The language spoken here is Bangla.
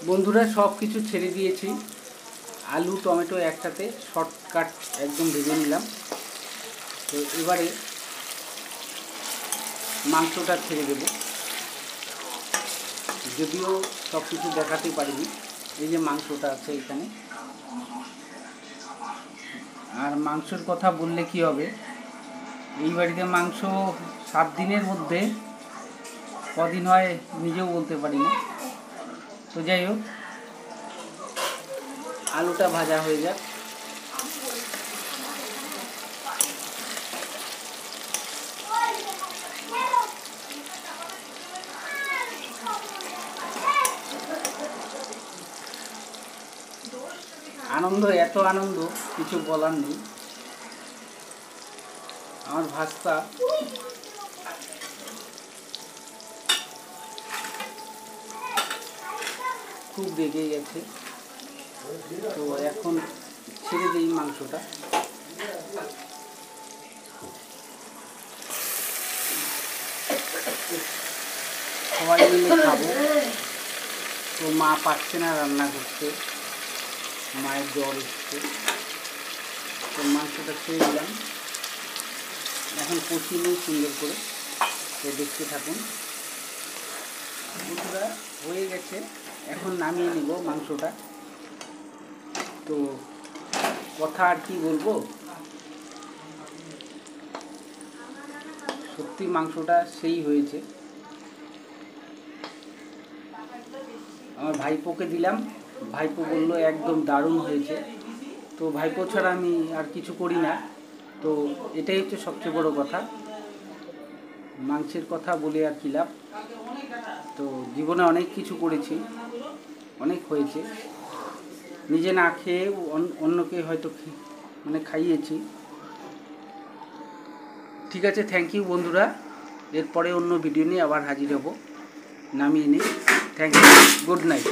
বন্ধুরা সব কিছু ছেড়ে দিয়েছি, আলু টমেটো একসাথে শর্টকাট একদম ভেজে নিলাম। তো এবারে মাংসটা ছেড়ে দেব, যদিও সব কিছু দেখাতে পারিনি। এই যে মাংসটা আছে এখানে। আর মাংসের কথা বললে কি হবে, এই বাড়িতে মাংস 7 দিনের মধ্যে কদিন হয় নিজেও বলতে পারি না। তো যাই হোক, আলুটা ভাজা হয়ে যাক। আনন্দ, এত আনন্দ কিছু বলার নেই। আমার ভাস্তা খুব রেগে গেছে, তো এখন ছেড়ে দিই মাংসটা। সবাই মিলে খাবো। তো মা পারছে না রান্না করতে, মায়ের জ্বর এসছে। তো মাংসটা ছেড়ে দিলাম, এখন কষিয়ে নিই সুন্দর করে। তো দেখতে থাকুন বন্ধুরা, হয়ে গেছে। এখন নামিয়ে নিব মাংসটা। তো কথা আর কি বলবো, সত্যি মাংসটা সেই হয়েছে। আমার ভাইপোকে দিলাম, ভাইপো বলল একদম দারুণ হয়েছে। তো ভাইপো ছাড়া আমি আর কিছু করি না। তো এটাই হচ্ছে সবচেয়ে বড় কথা। মাংসের কথা বলে আর কি লাভ। তো জীবনে অনেক কিছু করেছি, অনেক হয়েছে। নিজে না খেয়ে অন্যকে হয়তো খাইয়েছি। ঠিক আছে, থ্যাংক ইউ বন্ধুরা। এরপরে অন্য ভিডিও নিয়ে আবার হাজির হব। নামিয়ে নিই। Thank you, good night.